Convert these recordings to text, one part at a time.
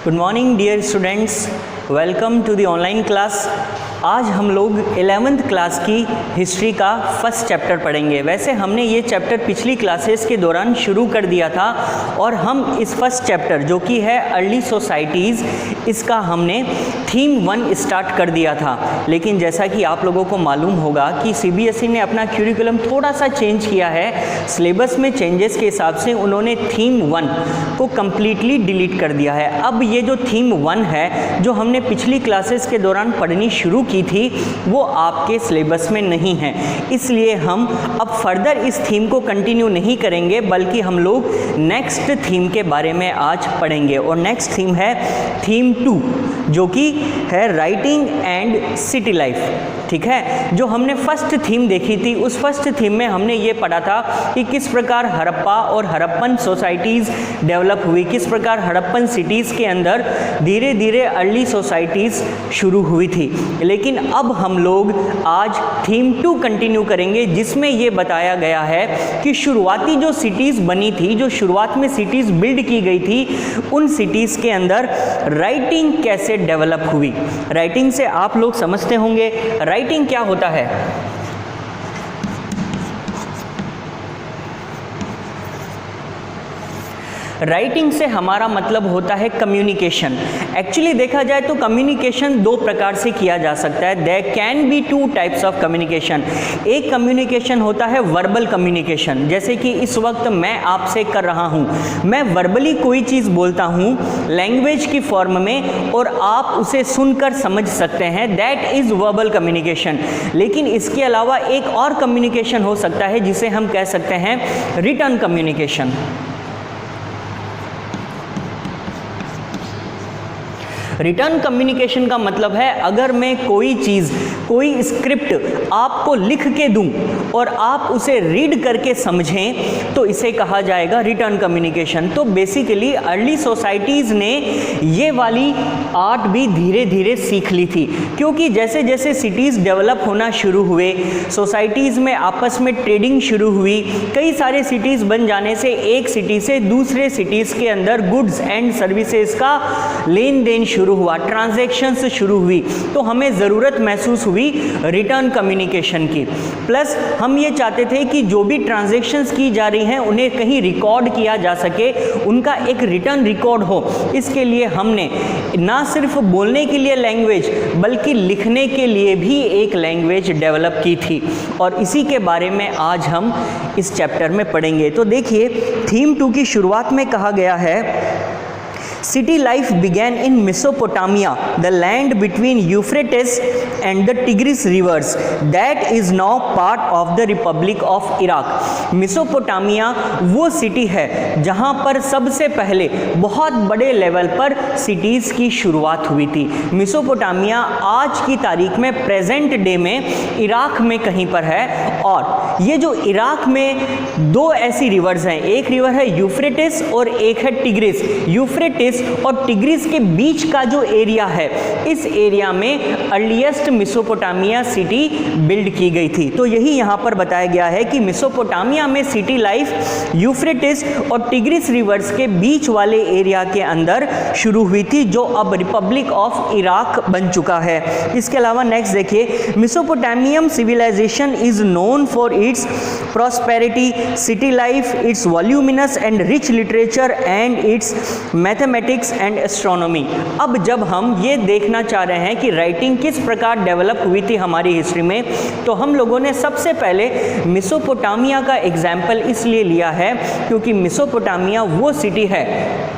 Good morning dear students, welcome to the online class. आज हम लोग 11th क्लास की हिस्ट्री का फर्स्ट चैप्टर पढ़ेंगे। वैसे हमने ये चैप्टर पिछली क्लासेस के दौरान शुरू कर दिया था और हम इस फर्स्ट चैप्टर जो कि है अर्ली सोसाइटीज़, इसका हमने थीम 1 स्टार्ट कर दिया था। लेकिन जैसा कि आप लोगों को मालूम होगा कि CBSE ने अपना क्यूरिकुलम थोड़ा सा चेंज किया है। सिलेबस में चेंजेस के हिसाब से उन्होंने थीम 1 को कम्प्लीटली डिलीट कर दिया है। अब ये जो थीम 1 है जो हमने पिछली क्लासेस के दौरान पढ़नी शुरू की थी वो आपके सिलेबस में नहीं है, इसलिए हम अब फर्दर इस थीम को कंटिन्यू नहीं करेंगे, बल्कि हम लोग नेक्स्ट थीम के बारे में आज पढ़ेंगे। और नेक्स्ट थीम है थीम 2 जो कि है राइटिंग एंड सिटी लाइफ। ठीक है, जो हमने फर्स्ट थीम देखी थी उस फर्स्ट थीम में हमने ये पढ़ा था कि किस प्रकार हड़प्पा और हड़प्पन सोसाइटीज़ डेवलप हुई, किस प्रकार हड़प्पन सिटीज़ के अंदर धीरे धीरे अर्ली सोसाइटीज़ शुरू हुई थी। लेकिन अब हम लोग आज थीम 2 कंटिन्यू करेंगे, जिसमें ये बताया गया है कि शुरुआती जो सिटीज़ बनी थी, जो शुरुआत में सिटीज़ बिल्ड की गई थी, उन सिटीज़ के अंदर राइटिंग कैसे डेवलप हुई। राइटिंग से आप लोग समझते होंगे राइटिंग क्या होता है। राइटिंग से हमारा मतलब होता है कम्युनिकेशन। एक्चुअली देखा जाए तो कम्युनिकेशन 2 प्रकार से किया जा सकता है। There can be 2 types of communication. एक कम्युनिकेशन होता है वर्बल कम्युनिकेशन, जैसे कि इस वक्त मैं आपसे कर रहा हूँ, मैं वर्बली कोई चीज़ बोलता हूँ लैंग्वेज की फॉर्म में और आप उसे सुनकर समझ सकते हैं, दैट इज़ वर्बल कम्युनिकेशन। लेकिन इसके अलावा एक और कम्युनिकेशन हो सकता है जिसे हम कह सकते हैं रिटन कम्युनिकेशन। रिटर्न कम्युनिकेशन का मतलब है अगर मैं कोई चीज़, कोई स्क्रिप्ट आपको लिख के दूं और आप उसे रीड करके समझें तो इसे कहा जाएगा रिटर्न कम्युनिकेशन। तो बेसिकली अर्ली सोसाइटीज़ ने ये वाली आर्ट भी धीरे धीरे सीख ली थी, क्योंकि जैसे जैसे सिटीज़ डेवलप होना शुरू हुए, सोसाइटीज़ में आपस में ट्रेडिंग शुरू हुई, कई सारे सिटीज़ बन जाने से एक सिटी से दूसरे सिटीज़ के अंदर गुड्स एंड सर्विसेज का लेन देन शुरू हुआ, ट्रांजैक्शंस शुरू हुई, तो हमें ज़रूरत महसूस हुई रिटर्न कम्युनिकेशन की। प्लस हम ये चाहते थे कि जो भी ट्रांजैक्शंस की जा रही हैं उन्हें कहीं रिकॉर्ड किया जा सके, उनका एक रिटर्न रिकॉर्ड हो। इसके लिए हमने ना सिर्फ बोलने के लिए लैंग्वेज बल्कि लिखने के लिए भी एक लैंग्वेज डेवलप की थी, और इसी के बारे में आज हम इस चैप्टर में पढ़ेंगे। तो देखिए थीम 2 की शुरुआत में कहा गया है City life began in Mesopotamia, the land between Euphrates and the Tigris rivers that is now part of the Republic of Iraq. Mesopotamia वो सिटी है जहाँ पर सबसे पहले बहुत बड़े लेवल पर सिटीज़ की शुरुआत हुई थी। मेसोपोटामिया आज की तारीख में प्रेजेंट डे में इराक में कहीं पर है, और ये जो इराक में 2 ऐसी रिवर्स हैं, एक रिवर है यूफ्रेटिस और एक है टिग्रिस। यूफ्रेटिस और टिग्रिस के बीच का जो एरिया है, इस एरिया में अर्लीस्ट मेसोपोटामिया सिटी बिल्ड की गई थी। तो यही यहाँ पर बताया गया है कि मेसोपोटामिया में सिटी लाइफ यूफ्रेटिस और टिग्रिस रिवर्स के बीच वाले एरिया के अंदर शुरू हुई थी, जो अब रिपब्लिक ऑफ इराक बन चुका है। इसके अलावा नेक्स्ट देखिए, Mesopotamian civilisation is known for its prosperity, city life, its voluminous and rich literature and its mathematics and astronomy. अब जब हम ये देखना चाह रहे हैं कि राइटिंग किस प्रकार डेवलप हुई थी हमारी हिस्ट्री में, तो हम लोगों ने सबसे पहले मेसोपोटामिया का एग्जाम्पल इसलिए लिया है क्योंकि मेसोपोटामिया वो सिटी है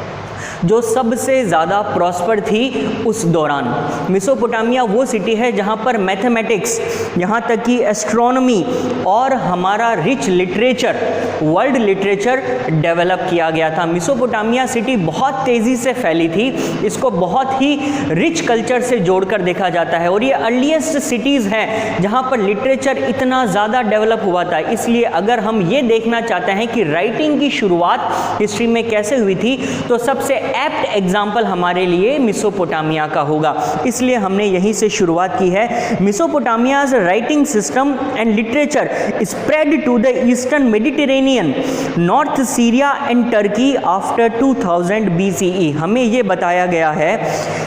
जो सबसे ज़्यादा प्रॉस्पर थी उस दौरान। मेसोपोटामिया वो सिटी है जहाँ पर मैथमेटिक्स, यहाँ तक कि एस्ट्रोनॉमी और हमारा rich literature, world literature develop किया गया था। मेसोपोटामिया सिटी बहुत तेज़ी से फैली थी, इसको बहुत ही रिच कल्चर से जोड़कर देखा जाता है, और ये अर्लीस्ट सिटीज़ हैं जहाँ पर लिटरेचर इतना ज़्यादा डेवलप हुआ था। इसलिए अगर हम ये देखना चाहते हैं कि राइटिंग की शुरुआत हिस्ट्री में कैसे हुई थी, तो सबसे एप्ट एग्जाम्पल हमारे लिए मेसोपोटामिया का होगा, इसलिए हमने यहीं से शुरुआत की है। Mesopotamia's writing system and literature spread to the eastern Mediterranean, north Syria and Turkey after 2000 BCE। हमें ये बताया गया है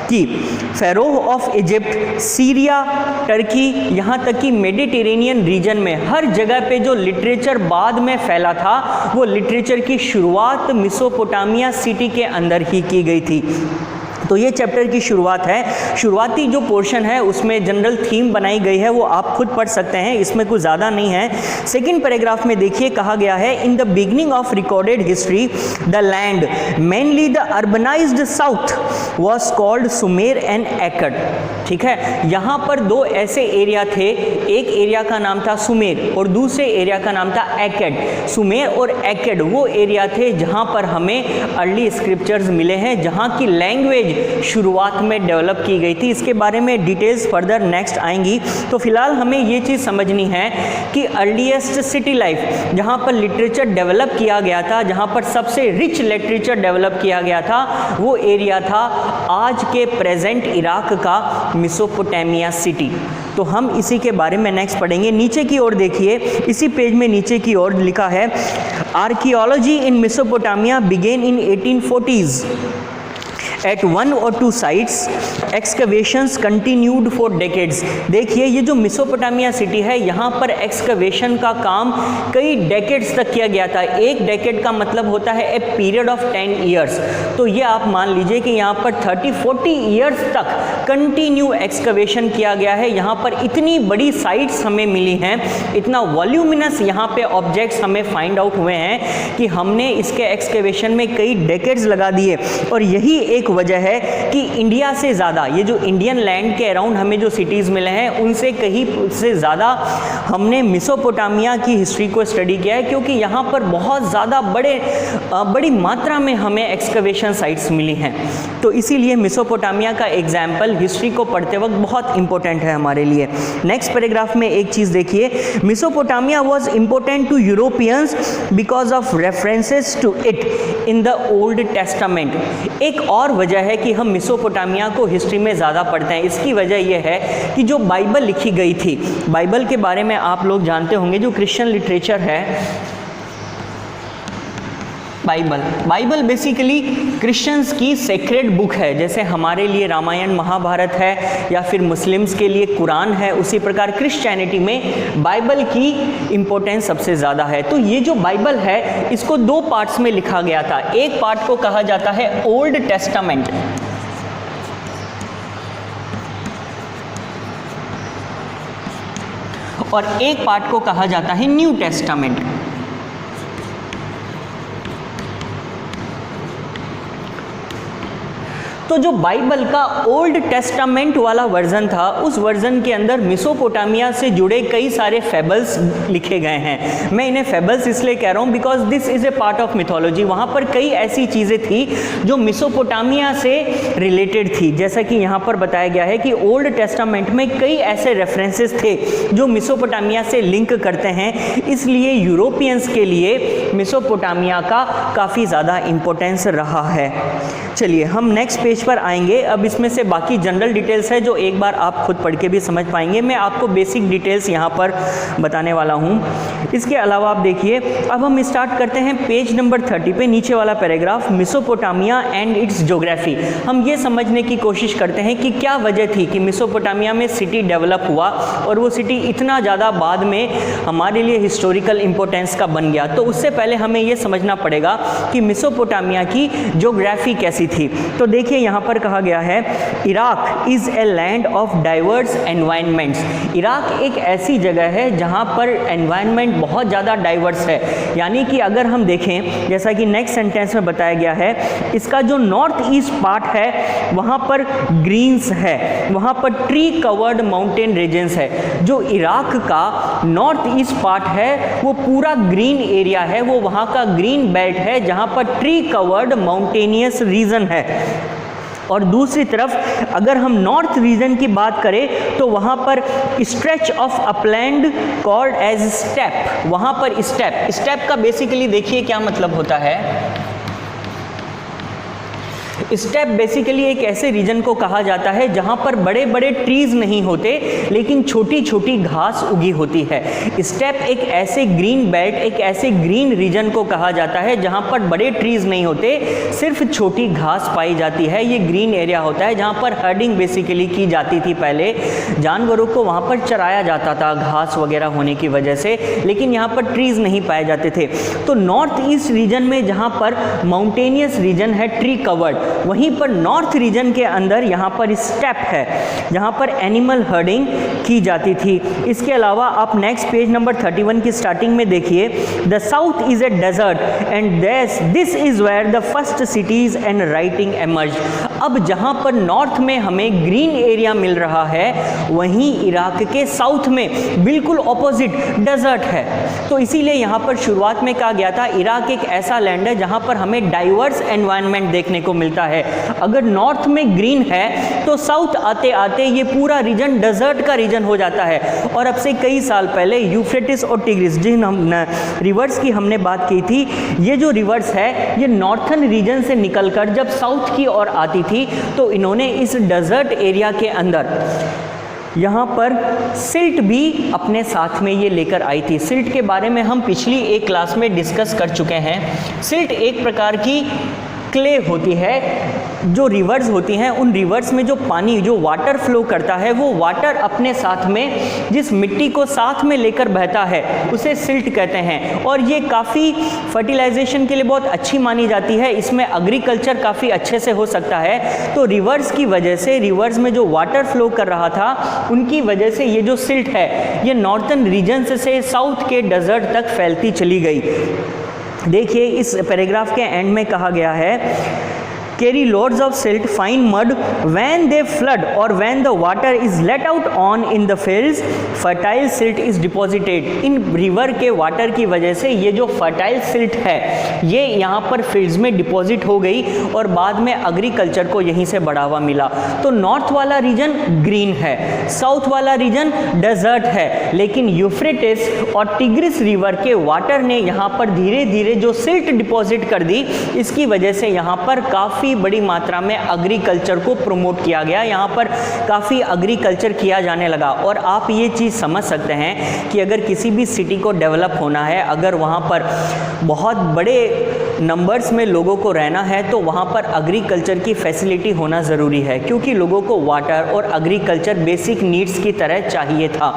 कि pharaoh of Egypt, Syria, Turkey, यहाँ तक कि मेडिटेरेनियन रीजन में हर जगह पे जो लिटरेचर बाद में फैला था, वो लिटरेचर की शुरुआत मेसोपोटामिया सिटी के अंदर ही की गई थी। तो ये चैप्टर की शुरुआत है। शुरुआती जो पोर्शन है उसमें जनरल थीम बनाई गई है, वो आप खुद पढ़ सकते हैं, इसमें कुछ ज़्यादा नहीं है। सेकंड पैराग्राफ में देखिए कहा गया है, in the beginning of recorded history the land mainly the urbanised south was called Sumer and एकड। ठीक है, यहाँ पर दो ऐसे एरिया थे, एक एरिया का नाम था सुमेर और दूसरे एरिया का नाम था एकड। सुमेर और एकड वो एरिया थे जहाँ पर हमें अर्ली स्क्रिप्चर्स मिले हैं, जहाँ की लैंग्वेज शुरुआत में डेवलप की गई थी। इसके बारे में डिटेल्स फर्दर नेक्स्ट आएंगी। तो फिलहाल हमें ये चीज़ समझनी है कि अर्लीस्ट सिटी लाइफ जहाँ पर लिटरेचर डेवलप किया गया था, जहाँ पर सबसे रिच लिटरेचर डेवलप किया गया था, वो एरिया था आज के प्रेजेंट इराक का मेसोपोटामिया सिटी। तो हम इसी के बारे में नेक्स्ट पढ़ेंगे। नीचे की ओर देखिए, इसी पेज में नीचे की ओर लिखा है, archaeology in Mesopotamia begin in 1840s at one or two sites, excavations continued for decades। देखिए ये जो मेसोपोटामिया सिटी है, यहाँ पर एक्सकवेशन का काम कई डेकेड्स तक किया गया था। एक डेकेड का मतलब होता है ए पीरियड ऑफ 10 ईयर्स। तो ये आप मान लीजिए कि यहाँ पर 30-40 ईयर्स तक कंटिन्यू एक्सकवेशन किया गया है। यहाँ पर इतनी बड़ी साइट्स हमें मिली हैं, इतना वॉल्यूमिनस यहाँ पे ऑब्जेक्ट्स हमें फाइंड आउट हुए हैं कि हमने इसके एक्सकवेशन में कई डेकेड्स लगा दिए। और यही एक वजह है कि इंडिया से ज़्यादा, ये जो इंडियन लैंड के अराउंड हमें जो सिटीज़ मिले हैं, उनसे कहीं से ज़्यादा हमने मेसोपोटामिया की हिस्ट्री को स्टडी किया है, क्योंकि यहाँ पर बहुत ज़्यादा बड़ी मात्रा में हमें एक्सकवेशन साइट्स मिली हैं। तो इसीलिए मेसोपोटामिया का एग्जाम्पल हिस्ट्री को पढ़ते वक्त बहुत इंपॉर्टेंट है हमारे लिए। नेक्स्ट पैराग्राफ में एक चीज़ देखिए, Mesopotamia was important to Europeans because of references to it in the Old Testament. एक और वजह है कि हम मेसोपोटामिया को हिस्ट्री में ज़्यादा पढ़ते हैं, इसकी वजह यह है कि जो बाइबल लिखी गई थी, बाइबल के बारे में आप लोग जानते होंगे, जो क्रिश्चियन लिटरेचर है, बाइबल बेसिकली क्रिश्चियंस की सेक्रेड बुक है। जैसे हमारे लिए रामायण महाभारत है या फिर मुस्लिम्स के लिए कुरान है, उसी प्रकार क्रिश्चियनिटी में बाइबल की इम्पोर्टेंस सबसे ज़्यादा है। तो ये जो बाइबल है, इसको दो पार्ट्स में लिखा गया था। एक पार्ट को कहा जाता है ओल्ड टेस्टामेंट, और एक पार्ट को कहा जाता है न्यू टेस्टामेंट। तो जो बाइबल का ओल्ड टेस्टामेंट वाला वर्जन था, उस वर्जन के अंदर मेसोपोटामिया से जुड़े कई सारे फेबल्स लिखे गए हैं। मैं इन्हें फेबल्स इसलिए कह रहा हूँ because this is a part of mythology. वहाँ पर कई ऐसी चीज़ें थी जो मेसोपोटामिया से रिलेटेड थी। जैसा कि यहाँ पर बताया गया है कि ओल्ड टेस्टामेंट में कई ऐसे रेफरेंसेस थे जो मेसोपोटामिया से लिंक करते हैं, इसलिए यूरोपियंस के लिए मेसोपोटामिया का काफ़ी ज़्यादा इम्पोर्टेंस रहा है। चलिए हम नेक्स्ट पेज पर आएंगे। अब इसमें से बाकी जनरल डिटेल्स है जो एक बार आप खुद पढ़ के भी समझ पाएंगे। मैं आपको बेसिक डिटेल्स यहाँ पर बताने वाला हूँ। इसके अलावा आप देखिए, अब हम स्टार्ट करते हैं पेज नंबर 30 पे, नीचे वाला paragraph, Mesopotamia and it's geography. हम ये समझने की कोशिश करते हैं कि क्या वजह थी कि मेसोपोटामिया में सिटी डेवलप हुआ और वो सिटी इतना ज़्यादा बाद में हमारे लिए हिस्टोरिकल इम्पोर्टेंस का बन गया। तो उससे पहले हमें ये समझना पड़ेगा कि मेसोपोटामिया की ज्योग्राफी कैसी थी। तो देखिए यहाँ पर कहा गया है, Iraq is a land of diverse environments. Iraq एक ऐसी जगह है जहाँ पर एनवायरनमेंट बहुत ज़्यादा डाइवर्स है। यानी कि अगर हम देखें, जैसा कि नेक्स्ट सेंटेंस में बताया गया है, इसका जो नॉर्थ ईस्ट पार्ट है वहाँ पर ग्रीन्स है, वहाँ पर ट्री कवर्ड माउंटेन रीजन्स है। जो इराक का नॉर्थ ईस्ट पार्ट है वो पूरा ग्रीन एरिया है, वो वहाँ का ग्रीन बेल्ट है जहाँ पर ट्री कवर्ड माउंटेनियस रीजन है। और दूसरी तरफ अगर हम नॉर्थ रीजन की बात करें तो वहाँ पर stretch of upland called as steppe. वहाँ पर स्टेप का बेसिकली देखिए क्या मतलब होता है। स्टेप बेसिकली एक ऐसे रीजन को कहा जाता है जहां पर बड़े बड़े ट्रीज नहीं होते लेकिन छोटी छोटी घास उगी होती है। स्टेप एक ऐसे ग्रीन बेल्ट, एक ऐसे ग्रीन रीजन को कहा जाता है जहां पर बड़े ट्रीज नहीं होते, सिर्फ छोटी घास पाई जाती है। ये ग्रीन एरिया होता है जहां पर हर्डिंग बेसिकली की जाती थी। पहले जानवरों को वहां पर चराया जाता था घास वगैरह होने की वजह से, लेकिन यहाँ पर ट्रीज नहीं पाए जाते थे। तो नॉर्थ ईस्ट रीजन में जहाँ पर माउंटेनियस रीजन है, ट्री कवर्ड, वहीं पर नॉर्थ रीजन के अंदर यहाँ पर स्टेप है जहाँ पर एनिमल हर्डिंग की जाती थी। इसके अलावा आप नेक्स्ट पेज नंबर 31 की स्टार्टिंग में देखिए, the south is a desert and this is where the first cities and writing emerge. अब जहाँ पर नॉर्थ में हमें ग्रीन एरिया मिल रहा है, वहीं इराक के साउथ में बिल्कुल ऑपोजिट डेजर्ट है। तो इसीलिए यहाँ पर शुरुआत में कहा गया था इराक एक ऐसा लैंड है जहाँ पर हमें डाइवर्स एनवायरनमेंट देखने को मिलता है। अगर नॉर्थ में ग्रीन है तो साउथ आते आते ये पूरा रीजन डेजर्ट का रीजन हो जाता है। और अब से कई साल पहले यूफ्रेटिस और टिग्रिस, जिन रिवर्स की हमने बात की थी, ये जो रिवर्स है ये नॉर्थन रीजन से निकलकर जब साउथ की ओर आती थी तो इन्होंने इस डेजर्ट एरिया के अंदर यहाँ पर सिल्ट भी अपने साथ में ये लेकर आई थी। सिल्ट के बारे में हम पिछली एक क्लास में डिस्कस कर चुके हैं। सिल्ट एक प्रकार की क्ले होती है। जो रिवर्स होती हैं, उन रिवर्स में जो पानी, जो वाटर फ्लो करता है, वो वाटर अपने साथ में जिस मिट्टी को साथ में लेकर बहता है उसे सिल्ट कहते हैं। और ये काफ़ी फर्टिलाइजेशन के लिए बहुत अच्छी मानी जाती है। इसमें एग्रीकल्चर काफ़ी अच्छे से हो सकता है। तो रिवर्स की वजह से, रिवर्स में जो वाटर फ्लो कर रहा था, उनकी वजह से ये जो सिल्ट है ये नॉर्थन रीजन से साउथ के डेजर्ट तक फैलती चली गई। देखिए इस पैराग्राफ के एंड में कहा गया है, carry loads of silt, fine mud, when they flood or when the water is let out on in the fields, fertile silt is deposited। In river के वाटर की वजह से ये जो फर्टाइल सिल्ट है ये यहाँ पर फील्ड्स में डिपॉजिट हो गई और बाद में एग्रीकल्चर को यहीं से बढ़ावा मिला। तो नॉर्थ वाला रीजन ग्रीन है, साउथ वाला रीजन डेजर्ट है, लेकिन यूफ्रेटिस और टिग्रिस रिवर के वाटर ने यहाँ पर धीरे धीरे जो सिल्ट डिपॉजिट कर दी, इसकी वजह से यहाँ पर काफ़ी बड़ी मात्रा में एग्रीकल्चर को प्रमोट किया गया। यहाँ पर काफ़ी एग्रीकल्चर किया जाने लगा। और आप ये चीज़ समझ सकते हैं कि अगर किसी भी सिटी को डेवलप होना है, अगर वहाँ पर बहुत बड़े नंबर्स में लोगों को रहना है, तो वहाँ पर एग्रीकल्चर की फैसिलिटी होना ज़रूरी है, क्योंकि लोगों को वाटर और एग्रीकल्चर बेसिक नीड्स की तरह चाहिए था।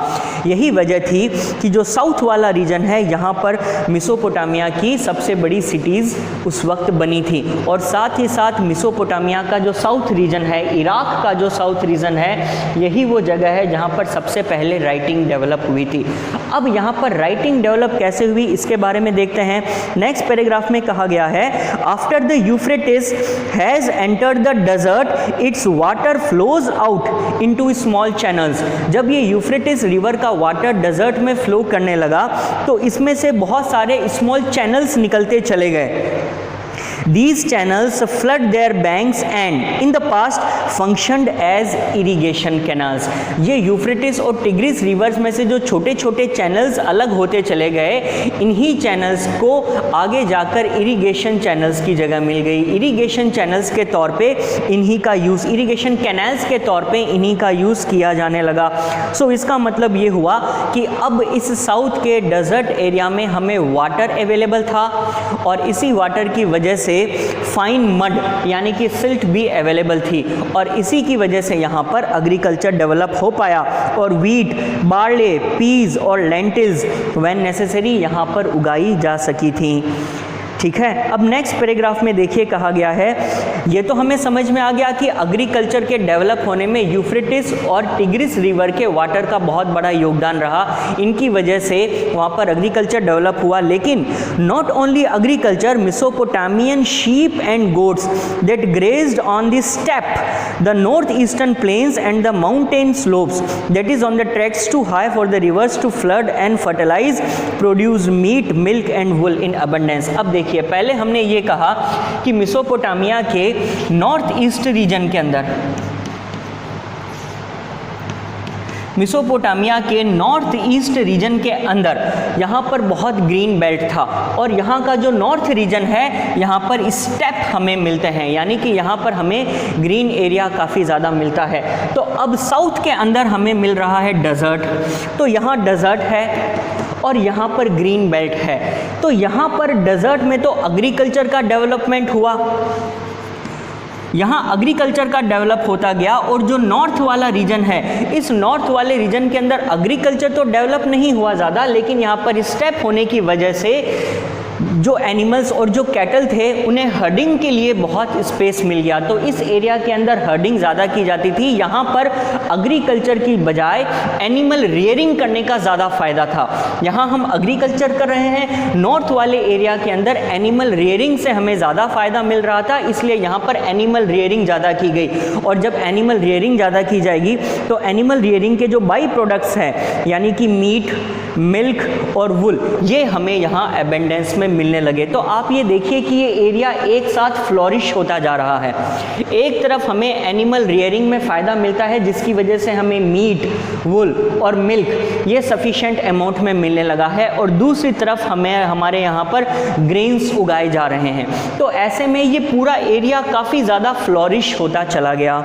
यही वजह थी कि जो साउथ वाला रीजन है, यहाँ पर मेसोपोटामिया की सबसे बड़ी सिटीज़ उस वक्त बनी थी। और साथ ही साथ मेसोपोटामिया का जो साउथ रीजन है, इराक का जो साउथ रीजन है, यही वो जगह है जहाँ पर सबसे पहले राइटिंग डेवलप हुई थी। अब यहाँ पर राइटिंग डेवलप कैसे हुई, इसके बारे में देखते हैं। नेक्स्ट पैराग्राफ में कहा गया है, after the Euphrates has entered the desert its water flows out into small channels. जब ये यूफ्रेटिस रिवर का वाटर डेजर्ट में फ्लो करने लगा तो इसमें से बहुत सारे स्मॉल चैनल्स निकलते चले गए। These channels flood their banks and in the past functioned as irrigation canals। ये यूफ्रेटिस और टिग्रिस रिवर्स में से जो छोटे छोटे चैनल्स अलग होते चले गए, इन्हीं चैनल्स को आगे जाकर इरिगेशन चैनल्स की जगह मिल गई। इरिगेशन चैनल्स के तौर पे इन्हीं का यूज़, इरिगेशन कैनाल्स के तौर पे इन्हीं का यूज़ किया जाने लगा। सो इसका मतलब ये हुआ कि अब इस साउथ के डेजर्ट एरिया में हमें वाटर अवेलेबल था और इसी वाटर की वजह से फाइन मड यानी कि सिल्ट भी अवेलेबल थी और इसी की वजह से यहाँ पर एग्रीकल्चर डेवलप हो पाया और वीट, बार्ले, पीज और लेंटिल्स व्हेन नेसेसरी यहाँ पर उगाई जा सकी थी। ठीक है, अब नेक्स्ट पैराग्राफ में देखिए कहा गया है, ये तो हमें समझ में आ गया कि एग्रीकल्चर के डेवलप होने में यूफ्रेटिस और टिग्रिस रिवर के वाटर का बहुत बड़ा योगदान रहा। इनकी वजह से वहाँ पर एग्रीकल्चर डेवलप हुआ। लेकिन not only agriculture, Mesopotamian sheep and goats that grazed on the steppe, the north eastern plains and the mountain slopes that is on the tracks too high for the rivers to flood and fertilise, produce meat, milk and wool in abundance. अब देखिए, पहले हमने ये कहा कि Mesopotamia के north east region के अंदर मेसोपोटामिया के नॉर्थ ईस्ट रीजन के अंदर यहाँ पर बहुत ग्रीन बेल्ट था, और यहाँ का जो नॉर्थ रीजन है यहाँ पर स्टेप हमें मिलते हैं, यानी कि यहाँ पर हमें ग्रीन एरिया काफ़ी ज़्यादा मिलता है। तो अब साउथ के अंदर हमें मिल रहा है डेजर्ट, तो यहाँ डेजर्ट है और यहाँ पर ग्रीन बेल्ट है। तो यहाँ पर डेजर्ट में तो एग्रीकल्चर का डेवलपमेंट हुआ, यहाँ एग्रीकल्चर का डेवलप होता गया, और जो नॉर्थ वाला रीजन है, इस नॉर्थ वाले रीजन के अंदर एग्रीकल्चर तो डेवलप नहीं हुआ ज़्यादा, लेकिन यहाँ पर स्टेप होने की वजह से जो एनिमल्स और जो कैटल थे उन्हें हर्डिंग के लिए बहुत स्पेस मिल गया। तो इस एरिया के अंदर हर्डिंग ज़्यादा की जाती थी। यहाँ पर एग्रीकल्चर की बजाय एनिमल रियरिंग करने का ज़्यादा फ़ायदा था। यहाँ हम एग्रीकल्चर कर रहे हैं, नॉर्थ वाले एरिया के अंदर एनिमल रियरिंग से हमें ज़्यादा फ़ायदा मिल रहा था, इसलिए यहाँ पर एनिमल रियरिंग ज़्यादा की गई। और जब एनिमल रियरिंग ज़्यादा की जाएगी तो एनिमल रियरिंग के जो बाई प्रोडक्ट्स हैं, यानी कि मीट, मिल्क और वुल, ये हमें यहाँ एबेंडेंस में मिलने लगे। तो आप ये देखिए कि ये एरिया एक साथ फ्लोरिश होता जा रहा है। एक तरफ हमें एनिमल रियरिंग में फ़ायदा मिलता है, जिसकी वजह से हमें मीट, वुल और मिल्क ये सफिशेंट अमाउंट में मिलने लगा है, और दूसरी तरफ हमें हमारे यहाँ पर ग्रेन्स उगाए जा रहे हैं। तो ऐसे में ये पूरा एरिया काफ़ी ज़्यादा फ्लोरिश होता चला गया।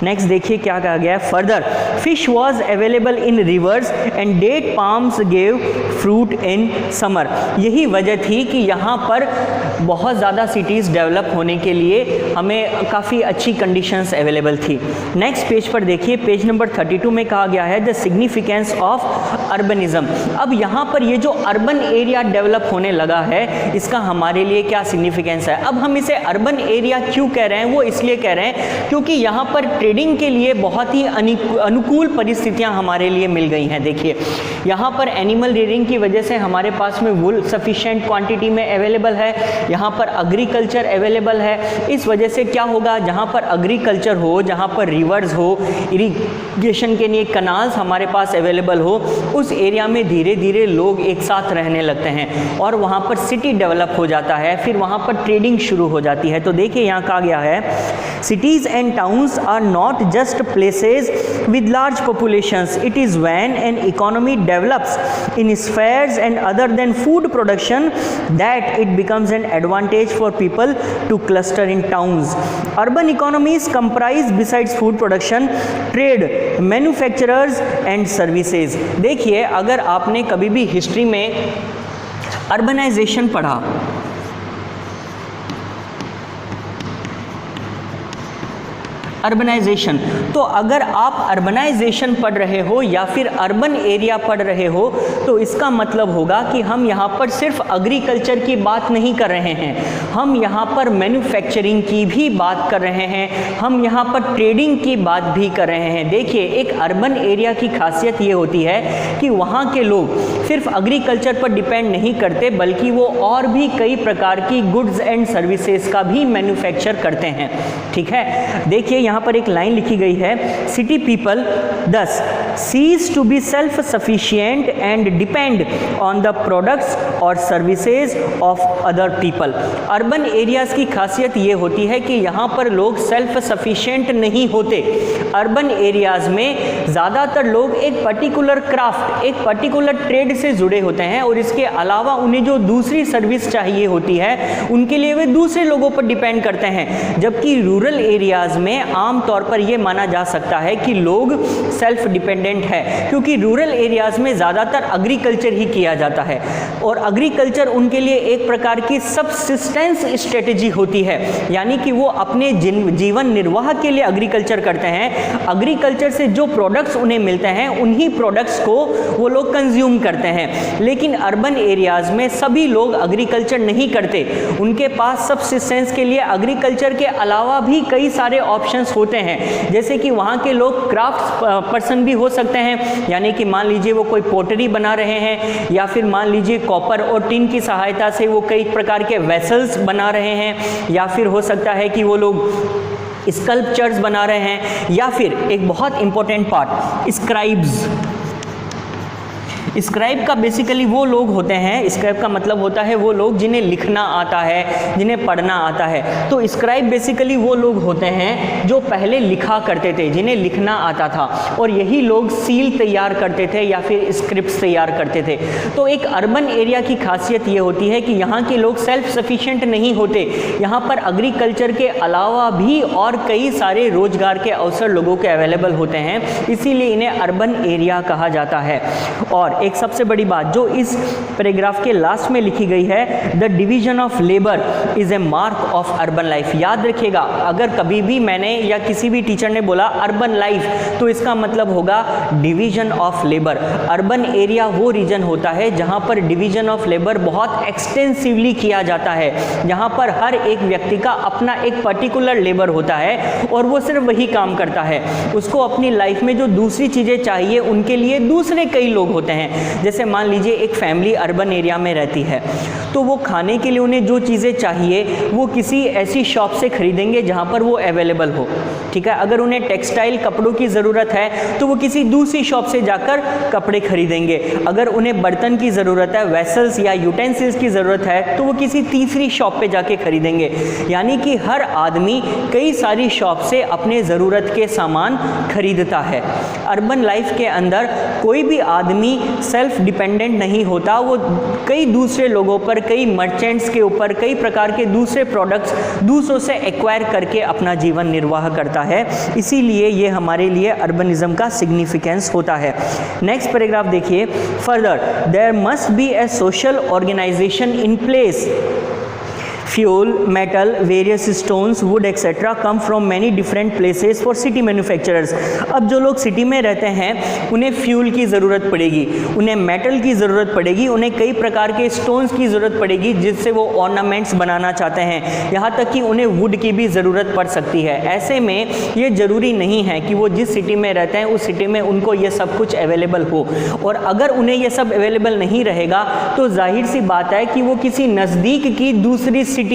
नेक्स्ट देखिए क्या कहा गया है, further fish was available in rivers and date palms gave fruit in summer. यही वजह थी कि यहाँ पर बहुत ज़्यादा सिटीज़ डेवलप होने के लिए हमें काफ़ी अच्छी कंडीशंस अवेलेबल थी। नेक्स्ट पेज पर देखिए, पेज नंबर 32 में कहा गया है द सिग्निफिकेंस ऑफ अर्बनिज्म। अब यहाँ पर ये जो अर्बन एरिया डेवलप होने लगा है, इसका हमारे लिए क्या सिग्निफिकेंस है। अब हम इसे अर्बन एरिया क्यों कह रहे हैं, वो इसलिए कह रहे हैं क्योंकि यहाँ पर ट्रेडिंग के लिए बहुत ही अनुकूल परिस्थितियां हमारे लिए मिल गई हैं। देखिए यहाँ पर एनिमल रियरिंग की वजह से हमारे पास में वुल सफिशिएंट क्वांटिटी में अवेलेबल है, यहाँ पर एग्रीकल्चर अवेलेबल है। इस वजह से क्या होगा, जहाँ पर एग्रीकल्चर हो, जहाँ पर रिवर्स हो, इरिगेशन के लिए कनाल्स हमारे पास अवेलेबल हो, उस एरिया में धीरे धीरे लोग एक साथ रहने लगते हैं और वहाँ पर सिटी डेवलप हो जाता है, फिर वहाँ पर ट्रेडिंग शुरू हो जाती है। तो देखिए यहाँ कहा गया है cities and towns are not just places with large populations. It is when an economy develops in spheres and other than food production that it becomes an advantage for people to cluster in towns. Urban economies comprise besides food production, trade, manufacturers and services. देखिए अगर आपने कभी भी history में urbanisation पढ़ा, urbanisation, तो अगर आप अर्बनाइजेशन पढ़ रहे हो या फिर अर्बन एरिया पढ़ रहे हो तो इसका मतलब होगा कि हम यहाँ पर सिर्फ एग्रीकल्चर की बात नहीं कर रहे हैं, हम यहाँ पर मैन्युफैक्चरिंग की भी बात कर रहे हैं, हम यहाँ पर ट्रेडिंग की बात भी कर रहे हैं। देखिए एक अर्बन एरिया की खासियत ये होती है कि वहाँ के लोग सिर्फ एग्रीकल्चर पर डिपेंड नहीं करते, बल्कि वो और भी कई प्रकार की गुड्स एंड सर्विसेज का भी मैन्युफैक्चर करते हैं। ठीक है, देखिए यहाँ पर एक लाइन लिखी गई है, city people thus cease to be self sufficient and depend on the products और services of other people. Urban areas की खासियत ये होती है कि यहाँ पर लोग सेल्फ सफिशिएंट नहीं होते। अर्बन एरियाज में ज़्यादातर लोग एक पर्टिकुलर क्राफ्ट, एक पर्टिकुलर ट्रेड से जुड़े होते हैं और इसके अलावा उन्हें जो दूसरी सर्विस चाहिए होती है उनके लिए वे दूसरे लोगों पर डिपेंड करते हैं। जबकि रूरल एरियाज में आम तौर पर यह माना जा सकता है कि लोग सेल्फ डिपेंडेंट है, क्योंकि रूरल एरियाज में ज़्यादातर एग्रीकल्चर ही किया जाता है और एग्रीकल्चर उनके लिए एक प्रकार की सबसिस्टेंस स्ट्रेटेजी होती है, यानी कि वो अपने जीवन निर्वाह के लिए एग्रीकल्चर करते हैं। एग्रीकल्चर से जो प्रोडक्ट्स उन्हें मिलते हैं उन्हीं प्रोडक्ट्स को वो लोग कंज्यूम करते हैं। लेकिन अर्बन एरियाज में सभी लोग एग्रीकल्चर नहीं करते, उनके पास सबसिस्टेंस के लिए एग्रीकल्चर के अलावा भी कई सारे ऑप्शंस होते हैं, जैसे कि वहाँ के लोग क्राफ्ट पर्सन भी हो सकते हैं, यानी कि मान लीजिए वो कोई पोटरी बना रहे हैं या फिर मान लीजिए कॉपर और टिन की सहायता से वो कई प्रकार के वेसल्स बना रहे हैं, या फिर हो सकता है कि वो लोग स्कल्पचर्स बना रहे हैं, या फिर एक बहुत इंपॉर्टेंट पार्ट स्क्राइब्स। स्क्राइब का बेसिकली वो लोग होते हैं, स्क्राइब का मतलब होता है वो लोग जिन्हें लिखना आता है, जिन्हें पढ़ना आता है। तो स्क्राइब बेसिकली वो लोग होते हैं जो पहले लिखा करते थे, जिन्हें लिखना आता था, और यही लोग सील तैयार करते थे या फिर स्क्रिप्ट्स तैयार करते थे। तो एक अर्बन एरिया की खासियत ये होती है कि यहाँ के लोग सेल्फ सफिशिएंट नहीं होते, यहाँ पर एग्रीकल्चर के अलावा भी और कई सारे रोजगार के अवसर लोगों के अवेलेबल होते हैं, इसीलिए इन्हें अर्बन एरिया कहा जाता है। और एक सबसे बड़ी बात जो इस पैराग्राफ के लास्ट में लिखी गई है, the division of labour is a mark of urban life. याद रखिएगा, अगर कभी भी मैंने या किसी भी टीचर ने बोला अर्बन लाइफ, तो इसका मतलब होगा division of labour. Urban area वो रीजन होता है जहां पर डिवीजन ऑफ लेबर बहुत एक्सटेंसिवली किया जाता है, जहां पर हर एक व्यक्ति का अपना एक पर्टिकुलर लेबर होता है और वो सिर्फ वही काम करता है। उसको अपनी लाइफ में जो दूसरी चीज़ें चाहिए उनके लिए दूसरे कई लोग होते हैं। जैसे मान लीजिए एक फैमिली अर्बन एरिया में रहती है, तो वो खाने के लिए उन्हें जो चीज़ें चाहिए वो किसी ऐसी शॉप से खरीदेंगे जहाँ पर वो अवेलेबल हो, ठीक है। अगर उन्हें टेक्सटाइल कपड़ों की ज़रूरत है तो वो किसी दूसरी शॉप से जाकर कपड़े खरीदेंगे। अगर उन्हें बर्तन की ज़रूरत है, वेसल्स या यूटेंसिल्स की ज़रूरत है, तो वो किसी तीसरी शॉप पे जाके खरीदेंगे। यानी कि हर आदमी कई सारी शॉप से अपने ज़रूरत के सामान खरीदता है। अर्बन लाइफ के अंदर कोई भी आदमी सेल्फ डिपेंडेंट नहीं होता, वो कई दूसरे लोगों पर, कई मर्चेंट्स के ऊपर, कई प्रकार के दूसरे प्रोडक्ट्स दूसरों से एक्वायर करके अपना जीवन निर्वाह करता है। इसीलिए ये हमारे लिए अर्बनिज्म का सिग्निफिकेंस होता है। नेक्स्ट पैराग्राफ देखिए, further there must be a social organisation in place. Fuel, metal, various stones, wood etc. come from many different places for city manufacturers। अब जो लोग सिटी में रहते हैं उन्हें फ्यूल की ज़रूरत पड़ेगी, उन्हें मेटल की ज़रूरत पड़ेगी, उन्हें कई प्रकार के स्टोन्स की ज़रूरत पड़ेगी जिससे वो ऑर्नामेंट्स बनाना चाहते हैं, यहाँ तक कि उन्हें वुड की भी ज़रूरत पड़ सकती है। ऐसे में ये ज़रूरी नहीं है कि वो जिस सिटी में रहते हैं उस सिटी में उनको ये सब कुछ अवेलेबल हो, और अगर उन्हें ये सब अवेलेबल नहीं रहेगा तो जाहिर सी बात है कि वो किसी नज़दीक की दूसरी सिटी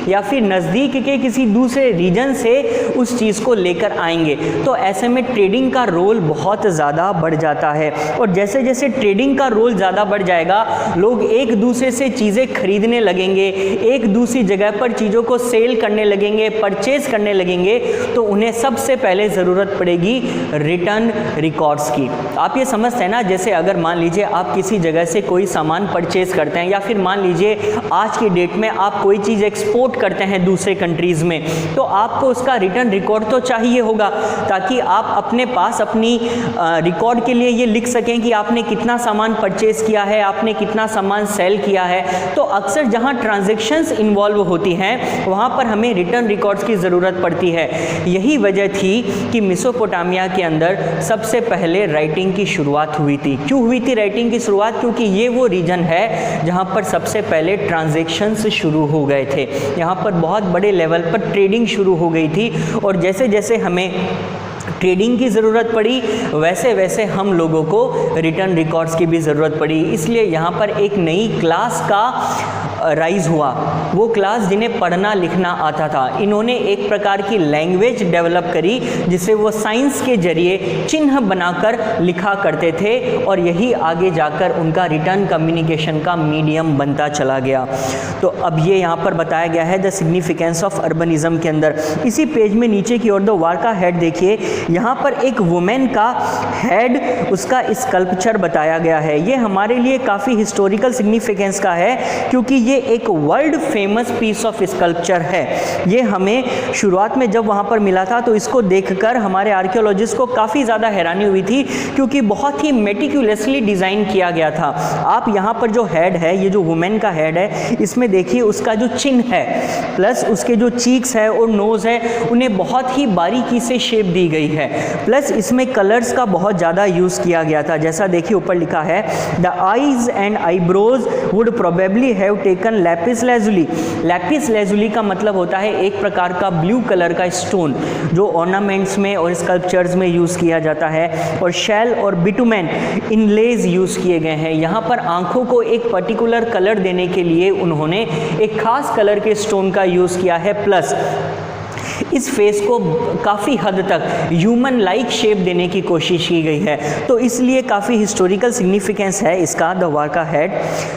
या फिर नज़दीक के किसी दूसरे रीजन से उस चीज़ को लेकर आएंगे। तो ऐसे में ट्रेडिंग का रोल बहुत ज़्यादा बढ़ जाता है, और जैसे जैसे ट्रेडिंग का रोल ज़्यादा बढ़ जाएगा, लोग एक दूसरे से चीज़ें खरीदने लगेंगे, एक दूसरी जगह पर चीज़ों को सेल करने लगेंगे, परचेज करने लगेंगे, तो उन्हें सबसे पहले ज़रूरत पड़ेगी रिटर्न रिकॉर्ड्स की। आप ये समझते हैं ना, जैसे अगर मान लीजिए आप किसी जगह से कोई सामान परचेज करते हैं, या फिर मान लीजिए आज की डेट में आप कोई चीज़ एक्सपोर्ट करते हैं दूसरे कंट्रीज़ में, तो आपको उसका रिटर्न रिकॉर्ड तो चाहिए होगा, ताकि आप अपने पास अपनी रिकॉर्ड के लिए ये लिख सकें कि आपने कितना सामान परचेज किया है, आपने कितना सामान सेल किया है। तो अक्सर जहां ट्रांजैक्शंस इन्वॉल्व होती हैं वहां पर हमें रिटर्न रिकॉर्ड्स की ज़रूरत पड़ती है। यही वजह थी कि मेसोपोटामिया के अंदर सबसे पहले राइटिंग की शुरुआत हुई थी। क्यों हुई थी राइटिंग की शुरुआत? क्योंकि ये वो रीजन है जहां पर सबसे पहले ट्रांजैक्शंस शुरू हो गए थे, यहाँ पर बहुत बड़े लेवल पर ट्रेडिंग शुरू हो गई थी, और जैसे जैसे हमें ट्रेडिंग की ज़रूरत पड़ी वैसे वैसे हम लोगों को रिटर्न रिकॉर्ड्स की भी ज़रूरत पड़ी। इसलिए यहाँ पर एक नई क्लास का राइज हुआ, वो क्लास जिन्हें पढ़ना लिखना आता था। इन्होंने एक प्रकार की लैंग्वेज डेवलप करी जिसे वो साइंस के जरिए चिन्ह बनाकर लिखा करते थे, और यही आगे जाकर उनका रिटर्न कम्युनिकेशन का मीडियम बनता चला गया। तो अब ये यहाँ पर बताया गया है द सिग्निफिकेंस ऑफ अर्बनिज्म के अंदर। इसी पेज में नीचे की ओर द वार का हेड देखिए, यहाँ पर एक वुमेन का हेड, उसका स्कल्पचर बताया गया है। ये हमारे लिए काफ़ी हिस्टोरिकल सिग्निफिकेंस का है, क्योंकि ये एक world famous piece of sculpture है। ये हमें शुरुआत में जब वहाँ पर मिला था तो इसको देखकर हमारे आर्कियोलॉजिस्ट को काफ़ी ज़्यादा हैरानी हुई थी, क्योंकि बहुत ही मेटिकुलसली डिज़ाइन किया गया था। आप यहाँ पर जो हेड है, ये जो वुमेन का हेड है, इसमें देखिए उसका जो चिन्ह है प्लस उसके जो चीक्स है और नोज़ है, उन्हें बहुत ही बारीकी से शेप दी गई है। प्लस इसमें कलर्स का बहुत ज़्यादा यूज़ किया गया था। जैसा देखिए ऊपर लिखा है the eyes and eyebrows would probably have taken lapis lazuli. Lapis lazuli का मतलब होता है एक प्रकार का ब्लू कलर का स्टोन जो ऑर्नामेंट्स में और स्कल्पचर्स में यूज़ किया जाता है, और शेल और बिटुमेन इनलेज यूज़ किए गए हैं। यहाँ पर आंखों को एक पर्टिकुलर कलर देने के लिए उन्होंने एक खास कलर के स्टोन का यूज़ किया है। प्लस इस फेस को काफ़ी हद तक ह्यूमन लाइक शेप देने की कोशिश की गई है, तो इसलिए काफ़ी हिस्टोरिकल सिग्निफिकेंस है इसका, द वाका हेड।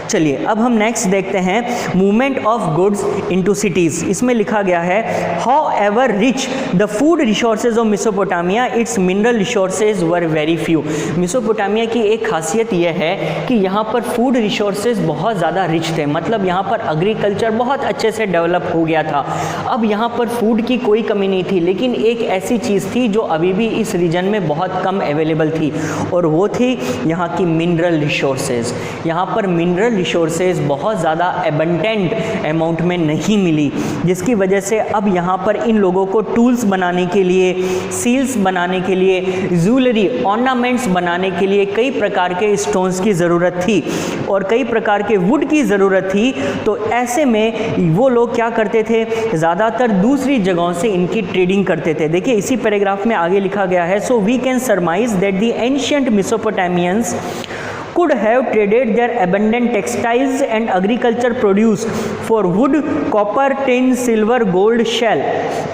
चलिए अब हम नेक्स्ट देखते हैं movement of goods into cities. इसमें लिखा गया है how ever rich the food resources of Mesopotamia, it's mineral resources were very few. Mesopotamia की एक खासियत यह है कि यहाँ पर फूड रिसोर्सेज बहुत ज़्यादा रिच थे, मतलब यहाँ पर एग्रीकल्चर बहुत अच्छे से डेवलप हो गया था। अब यहाँ पर फूड की कोई कमी नहीं थी, लेकिन एक ऐसी चीज़ थी जो अभी भी इस रीजन में बहुत कम अवेलेबल थी, और वो थी यहाँ की मिनरल रिसोर्सेज। यहाँ पर मिनरल रिसोर्सेज बहुत ज़्यादा एबंडेंट अमाउंट में नहीं मिली, जिसकी वजह से अब यहाँ पर इन लोगों को टूल्स बनाने के लिए, सील्स बनाने के लिए, ज्वेलरी ऑर्नामेंट्स बनाने के लिए कई प्रकार के स्टोन्स की ज़रूरत थी और कई प्रकार के वुड की ज़रूरत थी। तो ऐसे में वो लोग क्या करते थे, ज़्यादातर दूसरी जगहों से इनकी ट्रेडिंग करते थे। देखिए इसी पैराग्राफ में आगे लिखा गया है, so we can summarise that the ancient Mesopotamians could have traded their abundant textiles and agriculture produce for wood, copper, tin, silver, gold, shell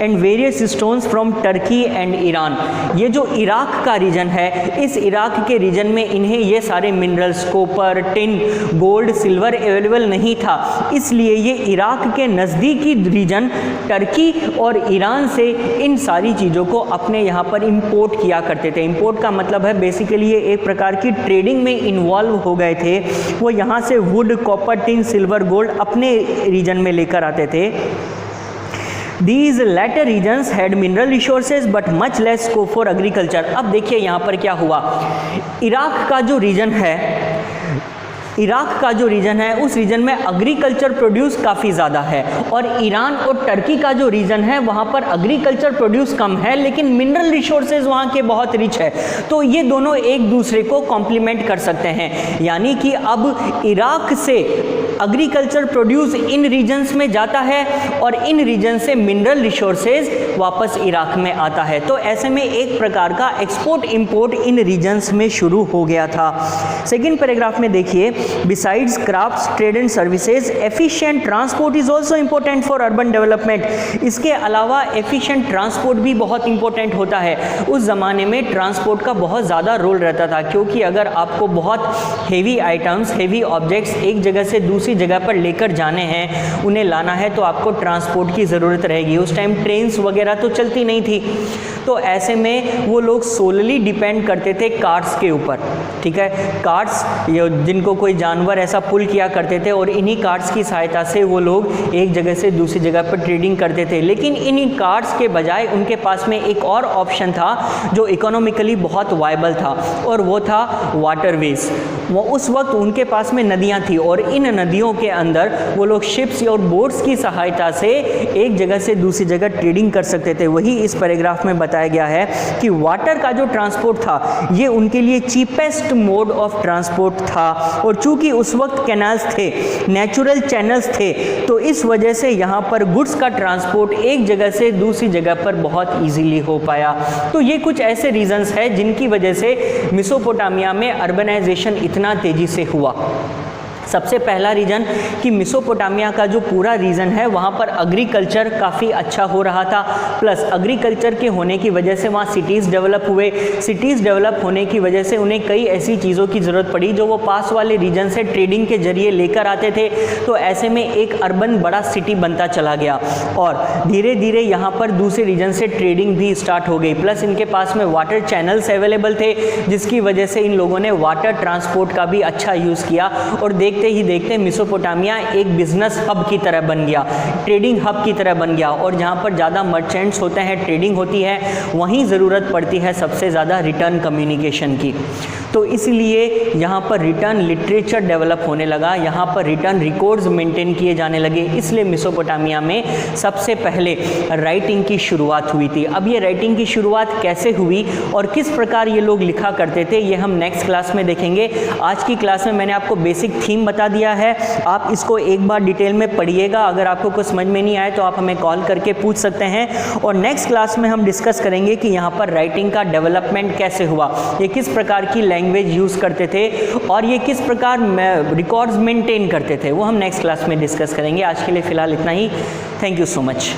and various stones from Turkey and Iran। ये जो Iraq का reason है, इस Iraq के reason में इन्हें ये सारे minerals, copper, tin, gold, silver available नहीं था, इसलिए ये इराक के नज़दीकी रीजन टर्की और ईरान से इन सारी चीज़ों को अपने यहाँ पर इंपोर्ट किया करते थे। इंपोर्ट का मतलब है बेसिकली ये एक प्रकार की ट्रेडिंग में इन्वॉल्व हो गए थे। वो यहाँ से would, copper, tin, silver, gold अपने रीजन में लेकर आते थे। These latter regions had mineral resources but much less scope for agriculture। अब देखिए यहाँ पर क्या हुआ, इराक का जो रीजन है, इराक का जो रीजन है उस रीजन में एग्रीकल्चर प्रोड्यूस काफ़ी ज़्यादा है, और ईरान और टर्की का जो रीजन है वहाँ पर एग्रीकल्चर प्रोड्यूस कम है, लेकिन मिनरल रिसोर्सेज वहाँ के बहुत रिच है। तो ये दोनों एक दूसरे को कॉम्प्लीमेंट कर सकते हैं, यानी कि अब इराक से एग्रीकल्चर प्रोड्यूस इन रीजन्स में जाता है और इन रीजन से मिनरल रिसोर्सेज वापस इराक में आता है। तो ऐसे में एक प्रकार का एक्सपोर्ट इंपोर्ट इन रीजन्स में शुरू हो गया था। सेकेंड पैराग्राफ में देखिए, besides crafts, trade and services, efficient transport is also important for urban development. इसके अलावा एफिशिएंट ट्रांसपोर्ट भी बहुत इंपॉर्टेंट होता है। उस ज़माने में ट्रांसपोर्ट का बहुत ज़्यादा रोल रहता था, क्योंकि अगर आपको बहुत हेवी आइटम्स, हेवी ऑब्जेक्ट्स एक जगह से दूसरी जगह पर लेकर जाने हैं, उन्हें लाना है, तो आपको ट्रांसपोर्ट की ज़रूरत रहेगी। उस टाइम ट्रेन्स वगैरह तो चलती नहीं थी, तो ऐसे में वो लोग सोलली डिपेंड करते थे कार्ट्स के ऊपर। ठीक है, कार्ट्स जिनको कोई जानवर ऐसा पुल किया करते थे, और इन्हीं कार्ट्स की सहायता से वो लोग एक जगह से दूसरी जगह पर ट्रेडिंग करते थे। लेकिन इन्हीं कार्ट्स के बजाय उनके पास में एक और ऑप्शन था जो इकोनॉमिकली बहुत वायबल था, और वो था वाटरवेज। वो उस वक्त उनके पास में नदियाँ थी, और इन नदियों के अंदर वो लोग शिप्स और बोट्स की सहायता से एक जगह से दूसरी जगह ट्रेडिंग कर सकते थे। वही इस पैराग्राफ में बताया गया है कि वाटर का जो ट्रांसपोर्ट था ये उनके लिए चीपेस्ट मोड ऑफ ट्रांसपोर्ट था, और चूंकि उस वक्त कैनाल्स थे, नेचुरल चैनल्स थे, तो इस वजह से यहाँ पर गुड्स का ट्रांसपोर्ट एक जगह से दूसरी जगह पर बहुत इजीली हो पाया। तो ये कुछ ऐसे रीजंस हैं जिनकी वजह से मेसोपोटामिया में अर्बनाइजेशन इतना तेजी से हुआ। सबसे पहला रीजन कि मेसोपोटामिया का जो पूरा रीजन है वहाँ पर एग्रीकल्चर काफ़ी अच्छा हो रहा था, प्लस एग्रीकल्चर के होने की वजह से वहाँ सिटीज़ डेवलप हुए। सिटीज़ डेवलप होने की वजह से उन्हें कई ऐसी चीज़ों की ज़रूरत पड़ी जो वो पास वाले रीजन से ट्रेडिंग के जरिए लेकर आते थे। तो ऐसे में एक अर्बन बड़ा सिटी बनता चला गया, और धीरे धीरे यहाँ पर दूसरे रीजन से ट्रेडिंग भी स्टार्ट हो गई। प्लस इनके पास में वाटर चैनल्स अवेलेबल थे, जिसकी वजह से इन लोगों ने वाटर ट्रांसपोर्ट का भी अच्छा यूज़ किया, और देखते ही देखते मेसोपोटामिया एक बिजनेस हब की तरह बन गया, ट्रेडिंग हब की तरह बन गया। और जहाँ पर ज़्यादा मर्चेंट्स होते हैं, ट्रेडिंग होती है, वहीं ज़रूरत पड़ती है सबसे ज़्यादा रिटर्न कम्युनिकेशन की। तो इसलिए यहाँ पर रिटर्न लिटरेचर डेवलप होने लगा, यहाँ पर रिटर्न रिकॉर्ड्स मेंटेन किए जाने लगे। इसलिए मेसोपोटामिया में सबसे पहले राइटिंग की शुरुआत हुई थी। अब ये राइटिंग की शुरुआत कैसे हुई और किस प्रकार ये लोग लिखा करते थे, ये हम नेक्स्ट क्लास में देखेंगे। आज की क्लास में मैंने आपको बेसिक थीम बता दिया है, आप इसको एक बार डिटेल में पढ़िएगा। अगर आपको कुछ समझ में नहीं आए तो आप हमें कॉल करके पूछ सकते हैं, और नेक्स्ट क्लास में हम डिस्कस करेंगे कि यहाँ पर राइटिंग का डेवलपमेंट कैसे हुआ, ये किस प्रकार की लैंग्वेज यूज़ करते थे, और ये किस प्रकार रिकॉर्ड्स मेंटेन करते थे, वो हम नेक्स्ट क्लास में डिस्कस करेंगे। आज के लिए फ़िलहाल इतना ही। Thank you so much.